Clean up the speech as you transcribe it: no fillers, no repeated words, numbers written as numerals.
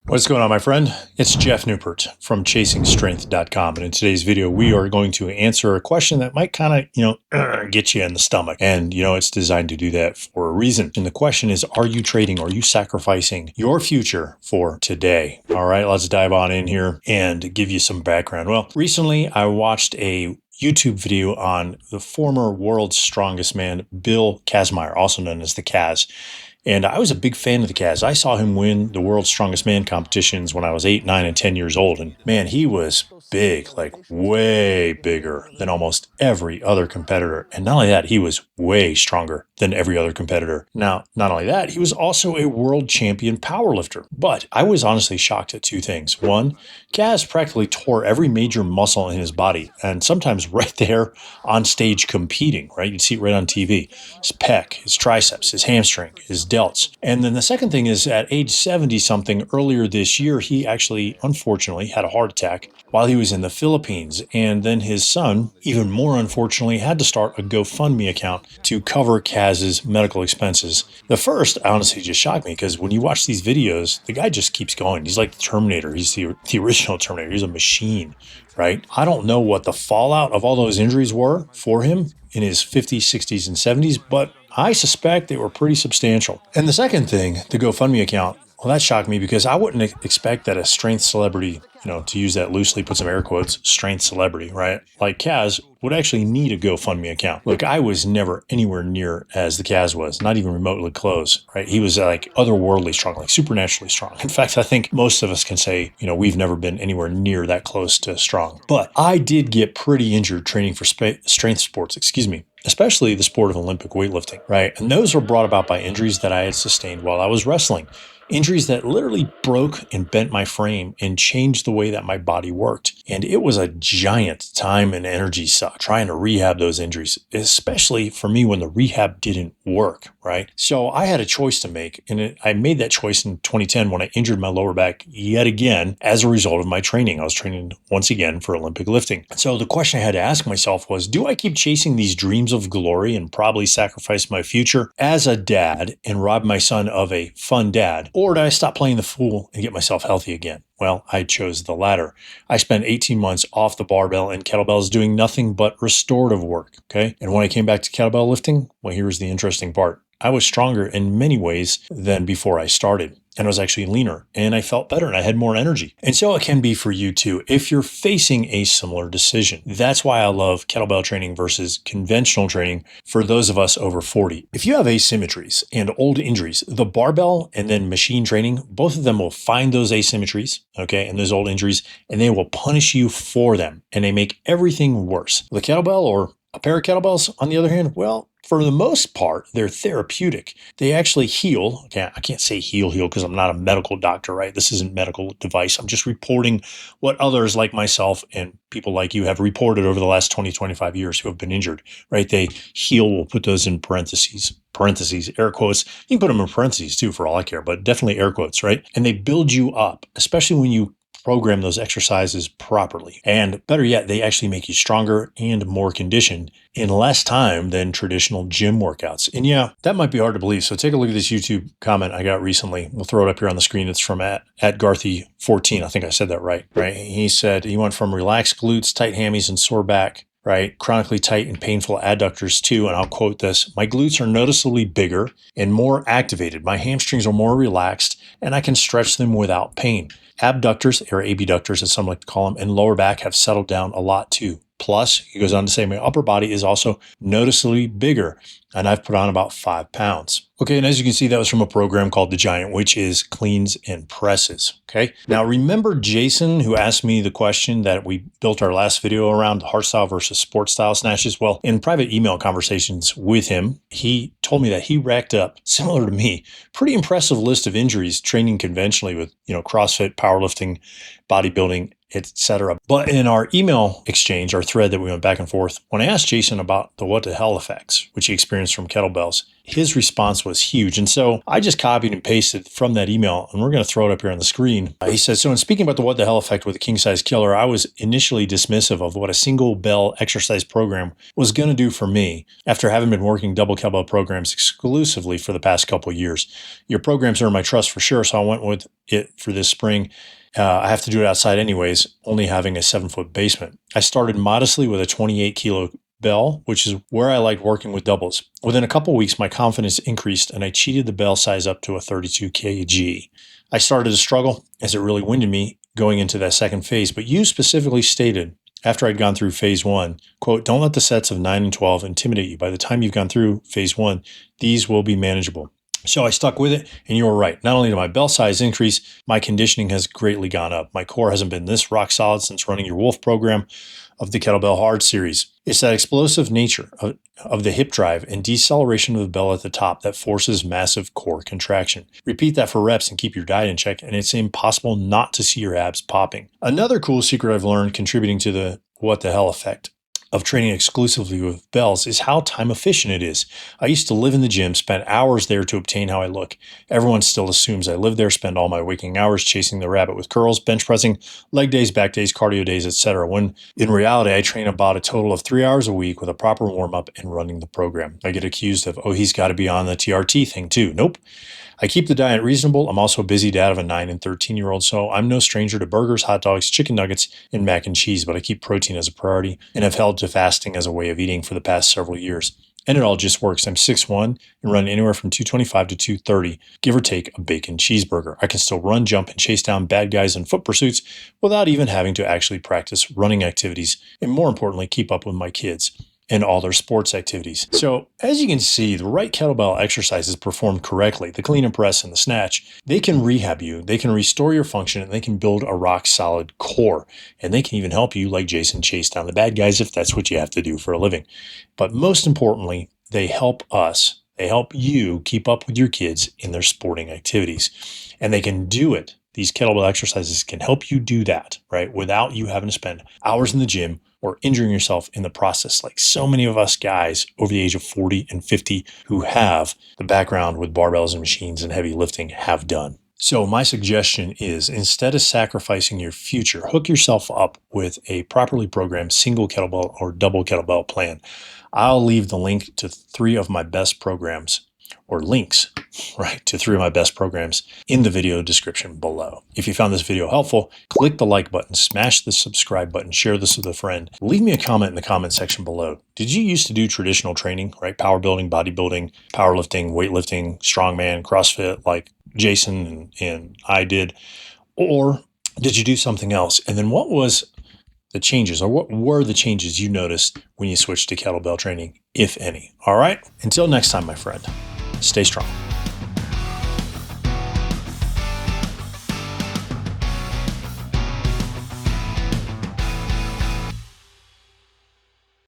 What's going on, my friend? It's Jeff Newport from ChasingStrength.com. And in today's video, we are going to answer a question that might kind of, get you in the stomach. And, it's designed to do that for a reason. And the question is, are you trading? Are you sacrificing your future for today? All right, let's dive on in here and give you some background. Well, recently I watched a YouTube video on the former world's strongest man, Bill Kazmaier, also known as the Kaz. And I was a big fan of the Kaz. I saw him win the world's strongest man competitions when I was 8, 9, and 10 years old. And man, he was big, like way bigger than almost every other competitor. And not only that, he was way stronger than every other competitor. Now, not only that, he was also a world champion powerlifter. But I was honestly shocked at two things. One, Kaz practically tore every major muscle in his body, and sometimes right there on stage competing, right? You'd see it right on TV. His pec, his triceps, his hamstring, his delts. And then the second thing is at age 70-something earlier this year, he actually, unfortunately, had a heart attack while he was in the Philippines. And then his son, even more unfortunately, had to start a GoFundMe account to cover Kaz's medical expenses. The first honestly just shocked me because when you watch these videos, the guy just keeps going. He's like the Terminator. He's the original Terminator. He's a machine, right? I don't know what the fallout of all those injuries were for him in his 50s, 60s, and 70s, but I suspect they were pretty substantial. And the second thing, the GoFundMe account, well, that shocked me because I wouldn't expect that a strength celebrity, to use that loosely, put some air quotes, strength celebrity, right? Like Kaz would actually need a GoFundMe account. Look, I was never anywhere near as the Kaz was, not even remotely close, right? He was like otherworldly strong, like supernaturally strong. In fact, I think most of us can say, we've never been anywhere near that close to strong. But I did get pretty injured training for strength sports, especially the sport of Olympic weightlifting, right? And those were brought about by injuries that I had sustained while I was wrestling. Injuries that literally broke and bent my frame and changed the way that my body worked. And it was a giant time and energy suck trying to rehab those injuries, especially for me when the rehab didn't work, right? So I had a choice to make, and I made that choice in 2010 when I injured my lower back yet again as a result of my training. I was training once again for Olympic lifting. So the question I had to ask myself was, do I keep chasing these dreams of glory and probably sacrifice my future as a dad and rob my son of a fun dad? Or did I stop playing the fool and get myself healthy again? Well, I chose the latter. I spent 18 months off the barbell and kettlebells doing nothing but restorative work, okay? And when I came back to kettlebell lifting, well, here's the interesting part. I was stronger in many ways than before I started. And I was actually leaner and I felt better and I had more energy. And so it can be for you too if you're facing a similar decision. That's why I love kettlebell training versus conventional training for those of us over 40. If you have asymmetries and old injuries, the barbell and then machine training, both of them will find those asymmetries, okay, and those old injuries, and they will punish you for them. And they make everything worse. The kettlebell or a pair of kettlebells, on the other hand, well, for the most part, they're therapeutic. They actually heal. Okay, I can't say heal because I'm not a medical doctor, right? This isn't medical device. I'm just reporting what others like myself and people like you have reported over the last 20, 25 years who have been injured, right? They heal. We'll put those in parentheses, air quotes. You can put them in parentheses too, for all I care, but definitely air quotes, right? And they build you up, especially when you program those exercises properly. And better yet, they actually make you stronger and more conditioned in less time than traditional gym workouts. And yeah, that might be hard to believe. So take a look at this YouTube comment I got recently. We'll throw it up here on the screen. It's from at Garthy14. I think I said that right? He said he went from relaxed glutes, tight hammies, and sore back, right? Chronically tight and painful adductors too. And I'll quote this: my glutes are noticeably bigger and more activated. My hamstrings are more relaxed and I can stretch them without pain. Abductors, or abductors as some like to call them, and lower back have settled down a lot too. Plus, he goes on to say, my upper body is also noticeably bigger, and I've put on about 5 pounds. Okay, and as you can see, that was from a program called The Giant, which is cleans and presses, okay? Now, remember Jason, who asked me the question that we built our last video around hardstyle versus sport style snatches? Well, in private email conversations with him, he told me that he racked up, similar to me, pretty impressive list of injuries training conventionally with, CrossFit, powerlifting, bodybuilding, etc. But in our email exchange, our thread that we went back and forth, when I asked Jason about the what the hell effects, which he experienced from kettlebells, his response was huge. And so I just copied and pasted from that email, and we're going to throw it up here on the screen. He says, so in speaking about the what the hell effect with the king size killer, I was initially dismissive of what a single bell exercise program was going to do for me after having been working double kettlebell programs exclusively for the past couple of years. Your programs earn my trust for sure, so I went with it for this spring. I have to do it outside anyways, only having a 7-foot basement. I started modestly with a 28 kilo bell, which is where I liked working with doubles. Within a couple weeks, my confidence increased and I cheated the bell size up to a 32 kg. I started to struggle as it really winded me going into that second phase, but you specifically stated after I'd gone through phase 1, quote, don't let the sets of 9 and 12 intimidate you. By the time you've gone through phase 1, these will be manageable. So I stuck with it, and you were right. Not only did my bell size increase, my conditioning has greatly gone up. My core hasn't been this rock solid since running your Wolf program of the Kettlebell Hard series. It's that explosive nature of the hip drive and deceleration of the bell at the top that forces massive core contraction. Repeat that for reps and keep your diet in check, and it's impossible not to see your abs popping. Another cool secret I've learned contributing to the what the hell effect of training exclusively with bells is how time efficient it is. I used to live in the gym, spend hours there to obtain how I look. Everyone still assumes I live there, spend all my waking hours chasing the rabbit with curls, bench pressing, leg days, back days, cardio days, etc. When in reality, I train about a total of 3 hours a week with a proper warm-up and running the program. I get accused of, oh, he's got to be on the TRT thing too. Nope. I keep the diet reasonable. I'm also a busy dad of a 9 and 13-year-old, so I'm no stranger to burgers, hot dogs, chicken nuggets, and mac and cheese, but I keep protein as a priority and have held to fasting as a way of eating for the past several years. And it all just works. I'm 6'1" and run anywhere from 225 to 230, give or take a bacon cheeseburger. I can still run, jump, and chase down bad guys in foot pursuits without even having to actually practice running activities, and more importantly, keep up with my kids and all their sports activities. So as you can see, the right kettlebell exercises performed correctly, the clean and press and the snatch, they can rehab you, they can restore your function, and they can build a rock solid core. And they can even help you, like Jason, chase down the bad guys if that's what you have to do for a living. But most importantly, they help us, they help you keep up with your kids in their sporting activities. And they can do it. These kettlebell exercises can help you do that, right? Without you having to spend hours in the gym or injuring yourself in the process, like so many of us guys over the age of 40 and 50 who have the background with barbells and machines and heavy lifting have done. So my suggestion is, instead of sacrificing your future, hook yourself up with a properly programmed single kettlebell or double kettlebell plan. I'll leave the link to 3 of my best programs, or links, right, to 3 of my best programs in the video description below. If you found this video helpful, click the like button, smash the subscribe button, share this with a friend. Leave me a comment in the comment section below. Did you used to do traditional training, right? Power building, bodybuilding, powerlifting, weightlifting, strongman, CrossFit, like Jason and I did? Or did you do something else? And then what was the changes, or what were the changes you noticed when you switched to kettlebell training, if any? All right, until next time, my friend. Stay strong.